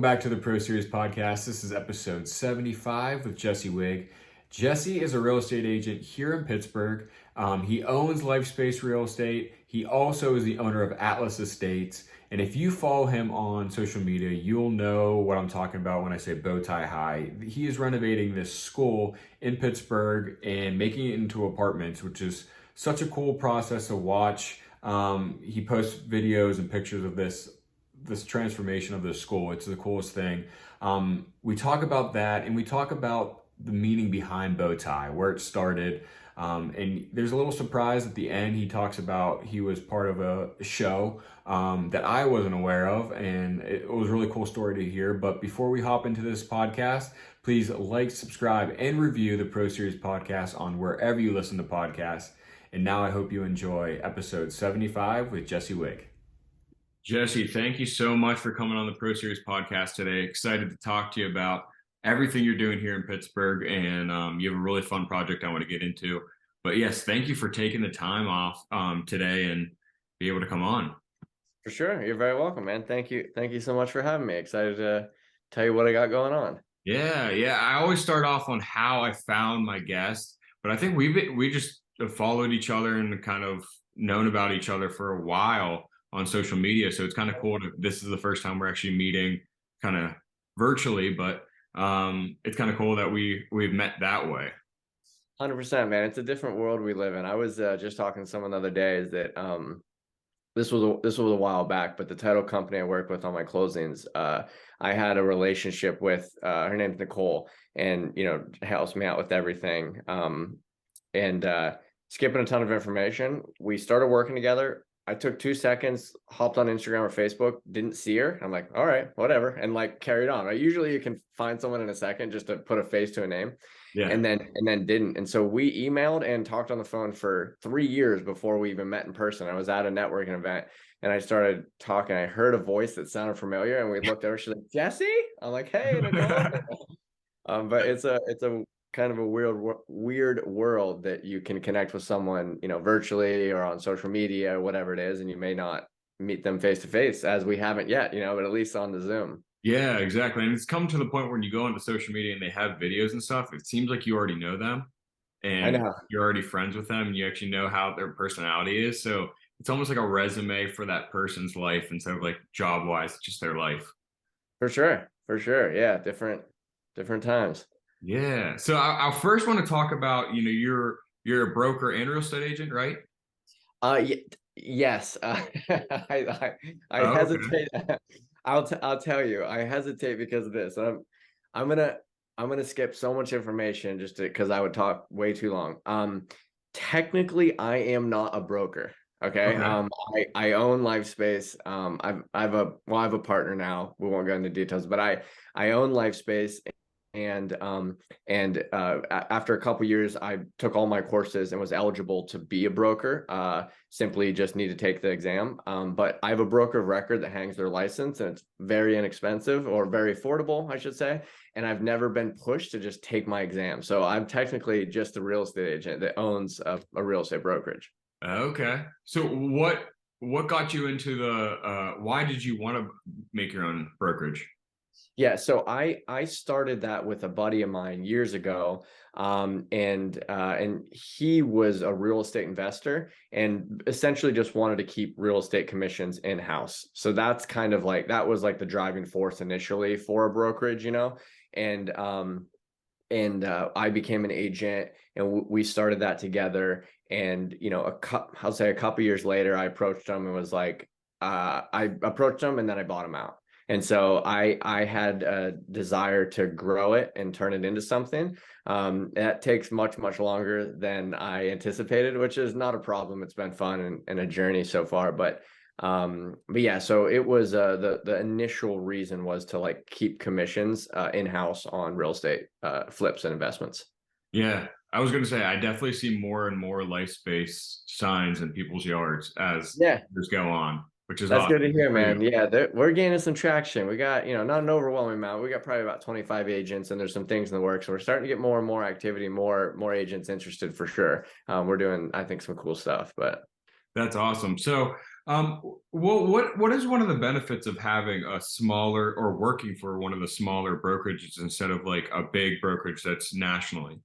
Welcome back to the Pro Series podcast. This is episode 75 with Jesse Wig. Jesse is a real estate agent here in Pittsburgh. He owns Lifespace Real Estate. He also is the owner of Atlas Estates. And if you follow him on social media, you'll know what I'm talking about when I say Bowtie High. He is renovating this school in Pittsburgh and making it into apartments, which is such a cool process to watch. He posts videos and pictures of this transformation of the school. It's the coolest thing. We talk about that, and we talk about the meaning behind Bowtie, where it started. And there's a little surprise at the end. He talks about he was part of a show that I wasn't aware of, and it was a really cool story to hear. But before we hop into this podcast, please like, subscribe, and review the Pro Series podcast on wherever you listen to podcasts. And now I hope you enjoy episode 75 with Jesse Wig. Jesse, thank you so much for coming on the Pro Series podcast today. Excited to talk to you about everything you're doing here in Pittsburgh, and you have a really fun project I want to get into. But yes, thank you for taking the time off today and be able to come on. For sure. You're very welcome, man. Thank you. Thank you so much for having me. Excited to tell you what I got going on. Yeah. I always start off on how I found my guest, but I think we just followed each other and kind of known about each other for a while on social media. So it's kind of cool this is the first time we're actually meeting kind of virtually, but it's kind of cool that we've met that way. 100%, man. It's a different world we live in. I was just talking to someone the other day is that this was a while back, but the title company I work with on my closings, I had a relationship with her name's Nicole, and helps me out with everything. Skipping a ton of information, we started working together. I took 2 seconds, hopped on Instagram or Facebook, didn't see her. I'm like, all right, whatever. And carried on. Right? Usually you can find someone in a second just to put a face to a name. Yeah. And then didn't. And so we emailed and talked on the phone for 3 years before we even met in person. I was at a networking event and I started talking. I heard a voice that sounded familiar and we looked over. She's like, Jesse? I'm like, hey, Nicole. But it's a kind of a weird world that you can connect with someone, virtually or on social media or whatever it is, and you may not meet them face to face, as we haven't yet, but at least on the Zoom. Yeah, exactly. And it's come to the point when you go onto social media and they have videos and stuff, it seems like you already know them and you're already friends with them and you actually know how their personality is. So it's almost like a resume for that person's life instead of job wise, just their life. For sure. Yeah, different times. Yeah. So I first want to talk about, you're a broker and real estate agent, right? Yes. I hesitate. Okay. I'll tell you, I hesitate because of this. I'm gonna skip so much information just because I would talk way too long. Technically, I am not a broker. Okay. I own Lifespace. I have a partner now. We won't go into details, but I own Lifespace. And after a couple years, I took all my courses and was eligible to be a broker. Simply just need to take the exam. But I have a broker of record that hangs their license, and it's very inexpensive, or very affordable, I should say. And I've never been pushed to just take my exam. So I'm technically just a real estate agent that owns a real estate brokerage. Okay. So what got you into why did you want to make your own brokerage? Yeah, so I started that with a buddy of mine years ago, and he was a real estate investor and essentially just wanted to keep real estate commissions in-house. So that's kind of that was the driving force initially for a brokerage, and I became an agent and we started that together. And I'll say a couple years later, I approached him and was I approached him and then I bought him out. And so I had a desire to grow it and turn it into something. That takes much, much longer than I anticipated, which is not a problem. It's been fun and a journey so far. But yeah, so it was the initial reason was to keep commissions in-house on real estate flips and investments. Yeah, I was going to say, I definitely see more and more Lifespace signs in people's yards as years go on. Which is That's awesome. Good to hear, man. Yeah, we're gaining some traction. We got, not an overwhelming amount. We got probably about 25 agents, and there's some things in the works. So we're starting to get more and more activity, more agents interested for sure. We're doing, I think, some cool stuff. But That's awesome. So, what is one of the benefits of having a smaller or working for one of the smaller brokerages instead of like a big brokerage that's nationally?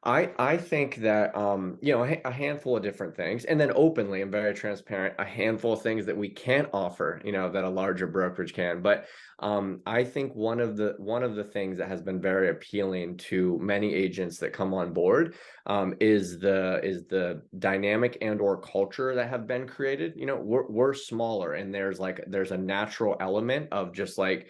I think that a handful of different things, and then openly and very transparent, a handful of things that we can't offer, that a larger brokerage can. But I think one of the things that has been very appealing to many agents that come on board is the dynamic and or culture that have been created. We're smaller, and there's a natural element of just like,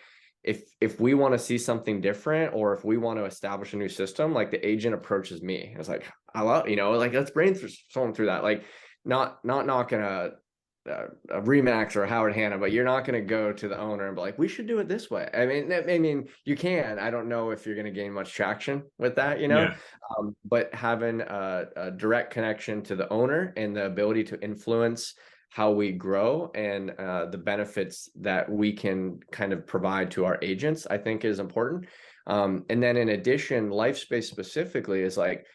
if we want to see something different, or if we want to establish a new system, like the agent approaches me. It's like, I love, like, let's brainstorm through that. Like, not knocking a Remax or a Howard Hanna, but you're not going to go to the owner and be like, we should do it this way. I mean, you can. I don't know if you're going to gain much traction with that, Yeah. but having a direct connection to the owner and the ability to influence how we grow and the benefits that we can kind of provide to our agents, I think is important. And then in addition, Lifespace specifically is like,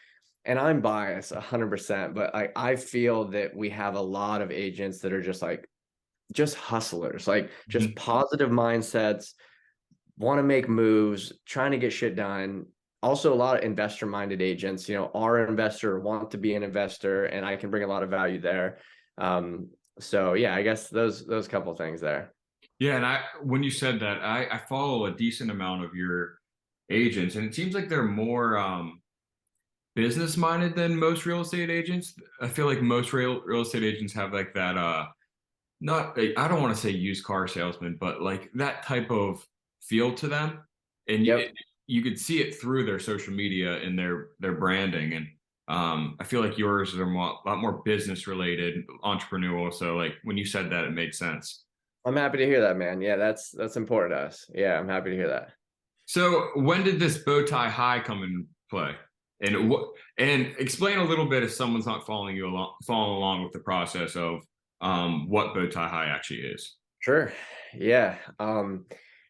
and I'm biased 100%, but I feel that we have a lot of agents that are just hustlers, like just Mhm. positive mindsets, want to make moves, trying to get shit done. Also, a lot of investor minded agents, are an investor, want to be an investor, and I can bring a lot of value there. So yeah, I guess those couple things there. Yeah, and when you said that, I follow a decent amount of your agents, and it seems like they're more business minded than most real estate agents. I feel like most real estate agents have like that not I don't want to say used car salesman, but like that type of feel to them, and Yep. you could see it through their social media and their branding. And I feel like yours are a lot more business related, entrepreneurial. So like when you said that, it made sense. I'm happy to hear that, man. Yeah, that's important to us. Yeah, I'm happy to hear that. So when did this Bowtie High come in play? And what and explain a little bit if someone's not following along with the process of what Bowtie High actually is. Sure. Yeah.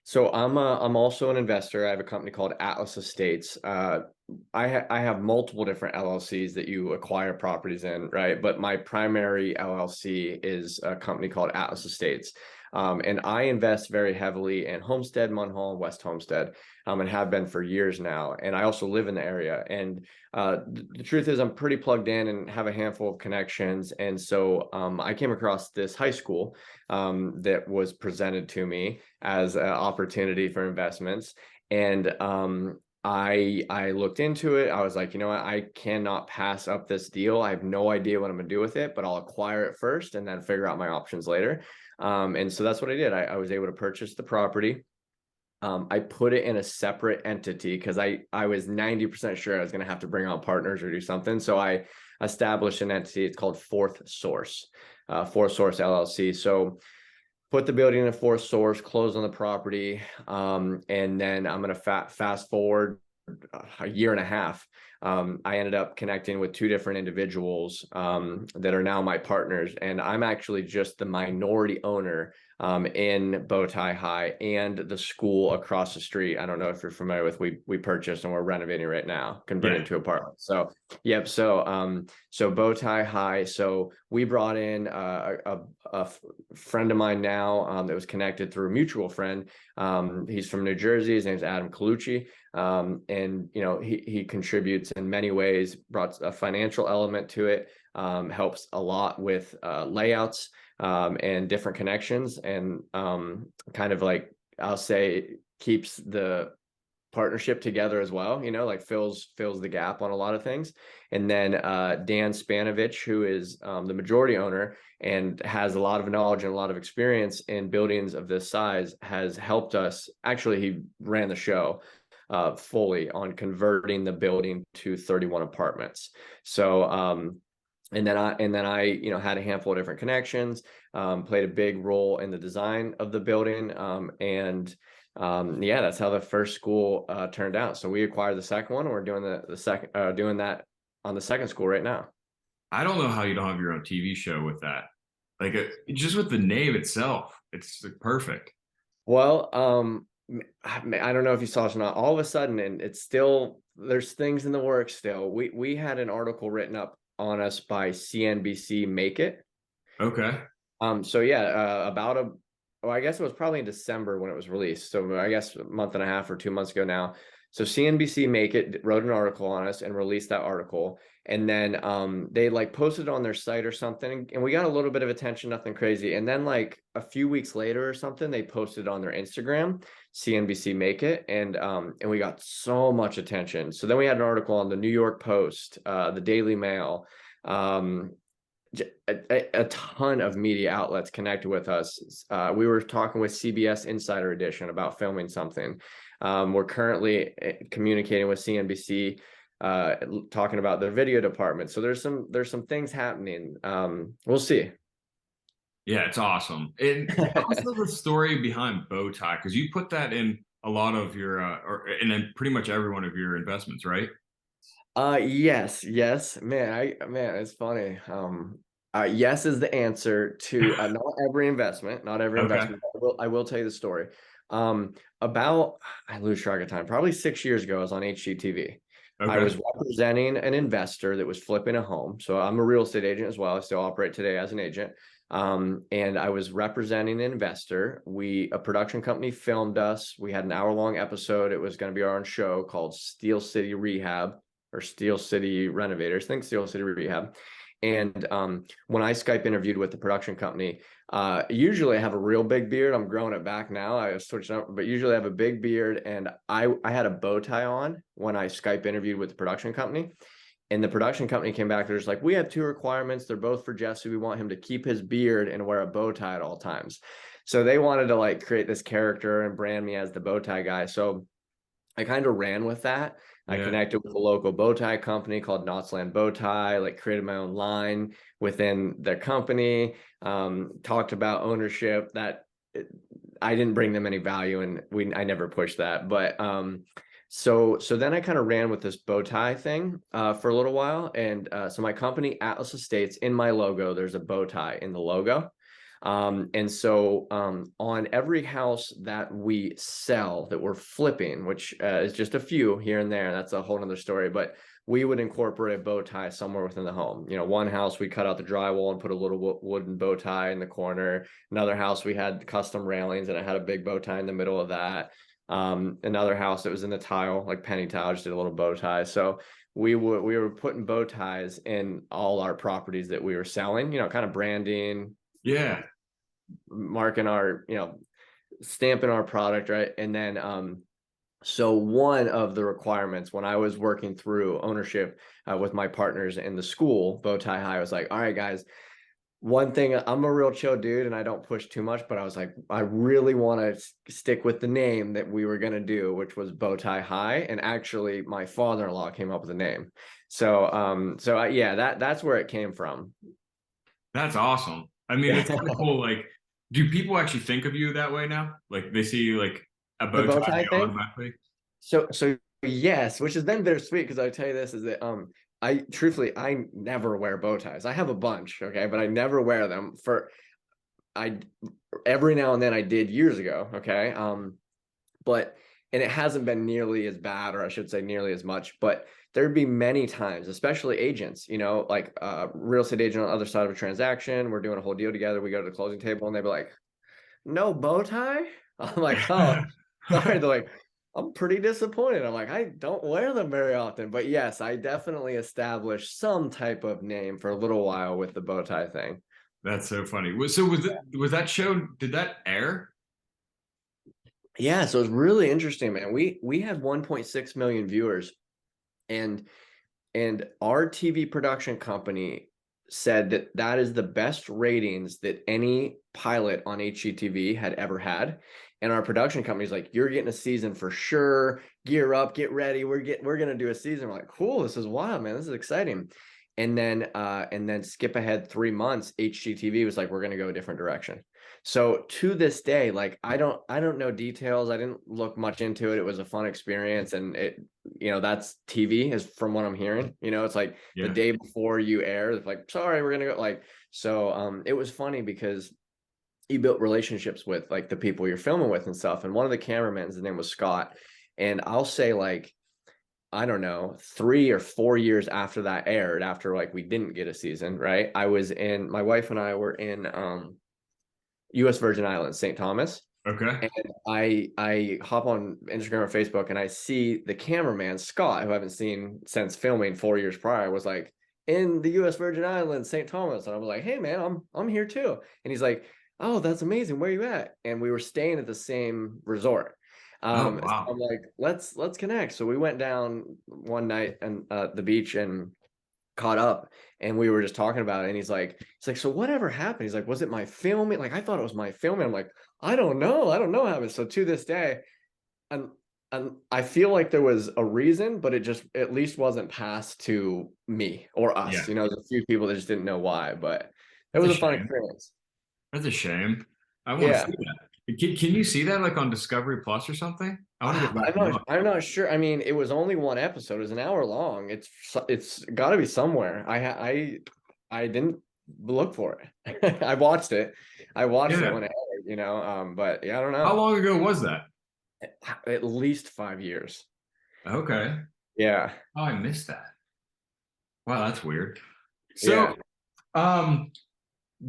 So I'm also an investor. I have a company called Atlas Estates. I have multiple different LLCs that you acquire properties in, right? But my primary LLC is a company called Atlas Estates. And I invest very heavily in Homestead, Munhall, and West Homestead, and have been for years now. And I also live in the area. And the truth is, I'm pretty plugged in and have a handful of connections. And so I came across this high school that was presented to me as an opportunity for investments. And I looked into it. I was like, you know what? I cannot pass up this deal. I have no idea what I'm gonna do with it, but I'll acquire it first and then figure out my options later. And so that's what I did. I was able to purchase the property. I put it in a separate entity because I was 90% sure I was going to have to bring on partners or do something. So I established an entity. It's called Fourth Source LLC. So put the building in a fourth source, close on the property, and then I'm going to fast forward a year and a half. I ended up connecting with two different individuals that are now my partners, and I'm actually just the minority owner in Bowtie High and the school across the street. I don't know if you're familiar with, we purchased and we're renovating right now, Yeah. converting to apartments. So yep. So Bowtie High. So we brought in a friend of mine now that was connected through a mutual friend. He's from New Jersey. His name's Adam Colucci. And he contributes in many ways, brought a financial element to it, helps a lot with layouts and different connections, and kind of like, I'll say, keeps the partnership together as well, like fills the gap on a lot of things. And then Dan Spanovich, who is the majority owner and has a lot of knowledge and a lot of experience in buildings of this size, has helped us. Actually, he ran the show fully on converting the building to 31 apartments. So and then I had a handful of different connections, played a big role in the design of the building, and yeah, that's how the first school turned out. So we acquired the second one, and we're doing the second doing that on the second school right now. I don't know how you don't have your own TV show with that. Like just with the name itself, it's like, perfect. Well, I don't know if you saw it or not. All of a sudden, and it's still, there's things in the works still. We had an article written up on us by CNBC Make It. Okay. So yeah, well, I guess it was probably in December when it was released. So I guess a month and a half or 2 months ago now. So CNBC Make It wrote an article on us and released that article. And then they like posted it on their site or something. And we got a little bit of attention, nothing crazy. And then like a few weeks later or something, they posted on their Instagram, CNBC Make It. And we got so much attention. So then we had an article on the New York Post, the Daily Mail, a ton of media outlets connected with us. We were talking with CBS Insider Edition about filming something. We're currently communicating with CNBC, talking about their video department. So there's some things happening. We'll see. Yeah, it's awesome. And also the story behind Bowtie, because you put that in a lot of your, or and then pretty much every one of your investments, right? Yes, man, it's funny. Yes is the answer to not every investment, not every Okay. investment. I will tell you the story. About, I lose track of time, probably 6 years ago, I was on HGTV. I Okay. was representing an investor that was flipping a home. So I'm a real estate agent as well. I still operate today as an agent. And I was representing an investor. A production company filmed us. We had an hour-long episode. It was going to be our own show called Steel City Rehab or Steel City Renovators. Think Steel City Rehab. And when I Skype interviewed with the production company, usually I have a real big beard. I'm growing it back now. I was switching up, but usually I have a big beard, and I had a bow tie on when I Skype interviewed with the production company. And the production company came back. They're just like, we have two requirements. They're both for Jesse. We want him to keep his beard and wear a bow tie at all times. So they wanted to like create this character and brand me as the bow tie guy. So I kind of ran with that. I Yeah. connected with a local bow tie company called Knotsland Bow Tie, like created my own line within their company, talked about ownership that I didn't bring them any value, and I never pushed that. But so then I kind of ran with this bow tie thing for a little while. And so my company, Atlas Estates, in my logo, there's a bow tie in the logo. And so on every house that we sell that we're flipping, which is just a few here and there, that's a whole nother story, but we would incorporate a bow tie somewhere within the home. You know, one house we cut out the drywall and put a little wooden bow tie in the corner. Another house we had custom railings and it had a big bow tie in the middle of that. Another house that was in the tile, like penny tile, just did a little bow tie. So we were putting bow ties in all our properties that we were selling, you know, kind of branding, Yeah. marking our, you know, stamping our product, right? And then so one of the requirements when I was working through ownership with my partners in the school, Bowtie High, I was like, all right, guys, one thing, I'm a real chill dude and I don't push too much, but I was like, I really want to stick with the name that we were going to do, which was Bowtie High. And actually my father-in-law came up with the name. So, yeah, that's where it came from. That's awesome. I mean, it's kind of cool. Like, do people actually think of you that way now? Like, they see you like a The bow bow tie, tie they thing. automatically. So yes, which has been bittersweet because I tell you this is that I truthfully I never wear bow ties. I have a bunch, okay, but I never wear them for I every now and then I did years ago, okay. But and it hasn't been nearly as bad, or I should say nearly as much, but there'd be many times, especially agents, you know, like real estate agent on the other side of a transaction, we're doing a whole deal together, we go to the closing table and they'd be like, no bow tie. I'm like, oh, sorry. They're like, I'm pretty disappointed. I'm like, I don't wear them very often. But yes, I definitely established some type of name for a little while with the bow tie thing. That's so funny. So was that show? Did that air? Yeah, so it's really interesting, man. We had 1.6 million viewers, and our TV production company said that that is the best ratings that any pilot on HGTV had ever had. And our production company's like, you're getting a season for sure. Gear up, get ready. We're gonna do a season. We're like, cool, this is wild, man. This is exciting. And then skip ahead 3 months, HGTV was like, we're gonna go a different direction. So to this day, like I don't know details. I didn't look much into it. It was a fun experience, and it, you know, that's TV is from what I'm hearing. You know, it's like the Yeah. day before you air, it's like, sorry, we're gonna go, like, so it was funny because you built relationships with like the people you're filming with and stuff. And one of the cameramen, his name was Scott. And I'll say like I don't know, 3 or 4 years after that aired, after like we didn't get a season, right? My wife and I were in US Virgin Islands, St. Thomas. Okay. And I hop on Instagram or Facebook and I see the cameraman, Scott, who I haven't seen since filming 4 years prior, was like in the US Virgin Islands, St. Thomas. And I was like, hey man, I'm here too. And he's like, oh, that's amazing. Where you at? And we were staying at the same resort. Oh, So wow. I'm like, let's connect. So we went down one night and the beach and caught up, and we were just talking about it. And he's like, so whatever happened? He's like, was it my filming? Like, I thought it was my filming. I'm like, I don't know what happened. So to this day, and I feel like there was a reason, but it just at least wasn't passed to me or us. Yeah. There's a few people that just didn't know why, but it That's was a a fun shame. experience. That's a shame. I want to Yeah. see that. Can you see that like on Discovery Plus or something? I want to go back I'm and not look. I'm not sure. I mean, it was only one episode. It was an hour long. It's got to be somewhere. I didn't look for it. I watched it. I watched it Yeah. when it aired. But yeah, I don't How know. long ago was that? At least 5 years. Okay. Yeah. Oh, I missed that. Wow, that's weird. Yeah. So, um,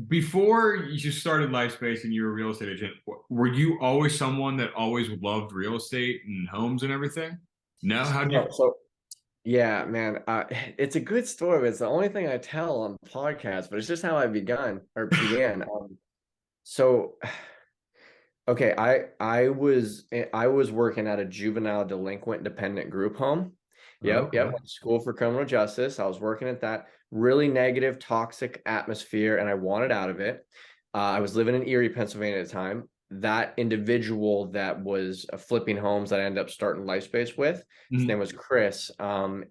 before you started Lifespace and you were a real estate agent, were you always someone that always loved real estate and homes and everything? No? How do you? So yeah, man. It's a good story, but it's the only thing I tell on podcasts, but it's just how I began. So okay, I was working at a juvenile delinquent dependent group home. Yep. Okay. Went to school for criminal justice. I was working at that really negative, toxic atmosphere, and I wanted out of it. I was living in Erie, Pennsylvania at the time. That individual that was flipping homes that I ended up starting Lifespace with, his name Mhm. was Chris.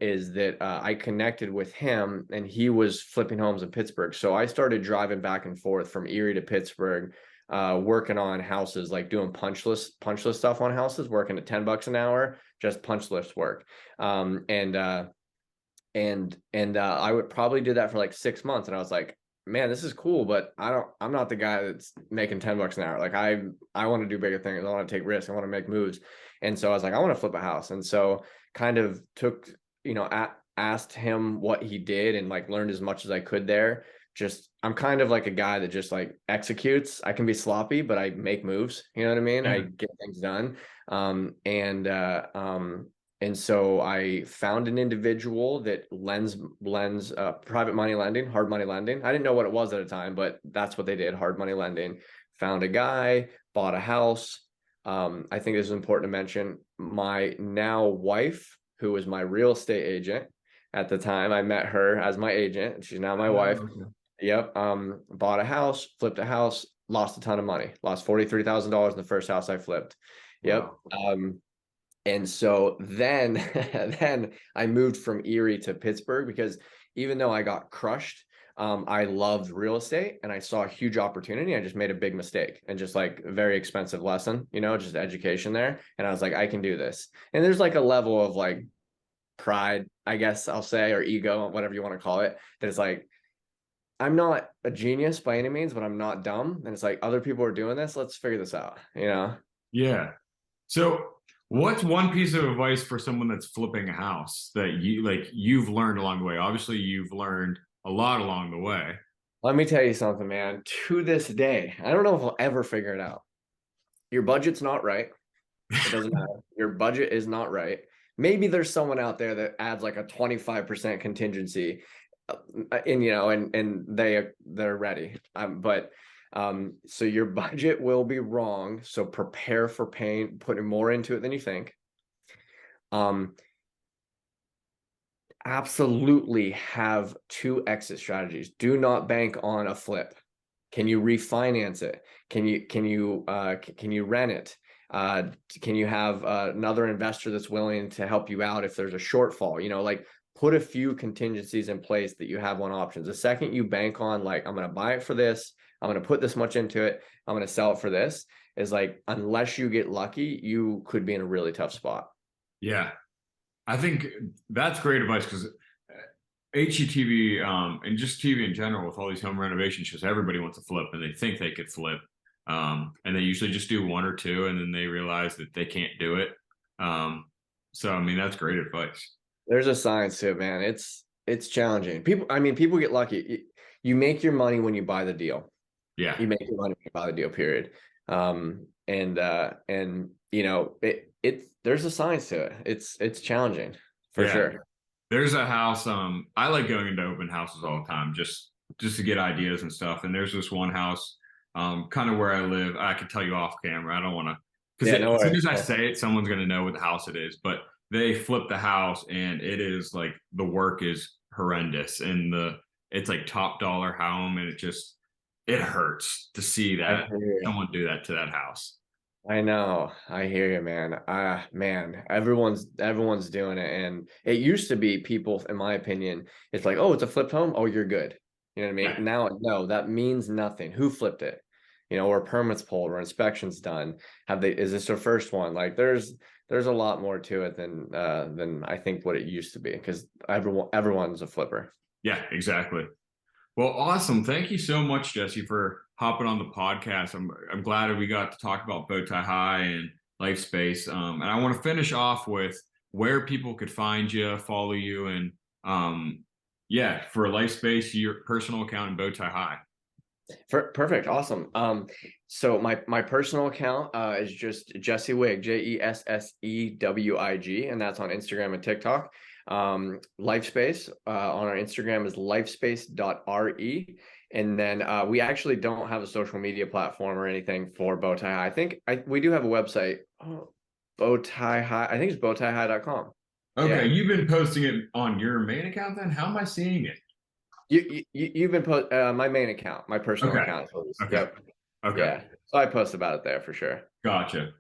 Is that I connected with him, and he was flipping homes in Pittsburgh. So I started driving back and forth from Erie to Pittsburgh, working on houses, like doing punch list stuff on houses, working at $10 an hour, just punch list work. And I would probably do that for like 6 months. And I was like, man, this is cool, but I'm not the guy that's making $10 an hour. Like I want to do bigger things. I want to take risks. I want to make moves. And so I was like, I want to flip a house. And so kind of took, asked him what he did and like learned as much as I could there. Just I'm kind of like a guy that just like executes. I can be sloppy, but I make moves. You know what I mean? I Yeah. get things done. And so I found an individual that lends private money lending, hard money lending. I didn't know what it was at the time, but that's what they did, hard money lending. Found a guy, bought a house. I think this is important to mention. My now wife, who was my real estate agent at the time, I met her as my agent. She's now my wife. Okay. Yep. Bought a house, flipped a house, lost a ton of money, lost $43,000 in the first house I flipped. Yep. Wow. And so then then I moved from Erie to Pittsburgh because even though I got crushed, I loved real estate and I saw a huge opportunity. I just made a big mistake and just like a very expensive lesson, just education there. And I was like, I can do this. And there's like a level of like pride, I guess I'll say, or ego, whatever you want to call it, that is like, I'm not a genius by any means, but I'm not dumb. And it's like other people are doing this. Let's figure this out. Yeah. So, what's one piece of advice for someone that's flipping a house that you've learned along the way? Obviously, you've learned a lot along the way. Let me tell you something, man. To this day, I don't know if I'll ever figure it out. Your budget's not right. It doesn't matter. Your budget is not right. Maybe there's someone out there that adds like a 25% contingency, and they're ready. So your budget will be wrong. So prepare for putting more into it than you think. Absolutely have two exit strategies. Do not bank on a flip. Can you refinance it? Can you rent it? Can you have another investor that's willing to help you out if there's a shortfall? Like put a few contingencies in place that you have on options. The second you bank on like, I'm going to buy it for this, I'm going to put this much into it, I'm going to sell it for this, is like, unless you get lucky, you could be in a really tough spot. Yeah. I think that's great advice because HGTV and just TV in general with all these home renovation shows, everybody wants to flip and they think they could flip. And they usually just do one or two and then they realize that they can't do it. So, I mean, that's great advice. There's a science to it, man. It's challenging. People get lucky. You make your money when you buy the deal. Yeah. You make your money when you buy the deal, period. And you know, there's a science to it. It's challenging for Yeah. sure. There's a house. I like going into open houses all the time, just to get ideas and stuff. And there's this one house, kind of where I live. I could tell you off camera. I don't want to, because Yeah, no as soon worries. as I say it, someone's going to know what the house it is. But they flipped the house, and it is like the work is horrendous, and it's like top dollar home, and it hurts to see that someone do that to that house. I know. I hear you, man. Man, everyone's doing it. And it used to be people, in my opinion, it's like, oh, it's a flipped home. Oh, you're good. You know what I mean? Yeah. Now, no, that means nothing. Who flipped it? You know, or permits pulled or inspections done. Is this their first one? Like there's a lot more to it than I think what it used to be, because everyone's a flipper. Yeah, exactly. Well, awesome. Thank you so much, Jesse, for hopping on the podcast. I'm glad that we got to talk about Bowtie High and Lifespace. And I want to finish off with where people could find you, follow you, and yeah, for Lifespace, your personal account and Bowtie High. Perfect. Awesome. So my personal account is just Jesse Wig, JESSEWIG, and that's on Instagram and TikTok. Lifespace on our Instagram is lifespace.re. And then we actually don't have a social media platform or anything for Bowtie High. I think we do have a website. Bowtie High. I think it's bowtiehigh.com. Okay, Yeah. you've been posting it on your main account then? How am I seeing it? You've been my main account, my personal Okay. account. Okay. Yep. Okay. Yeah. So I post about it there for sure. Gotcha.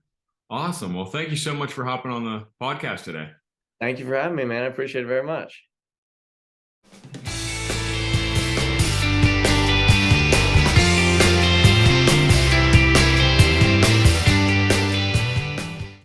Awesome. Well, thank you so much for hopping on the podcast today. Thank you for having me, man. I appreciate it very much.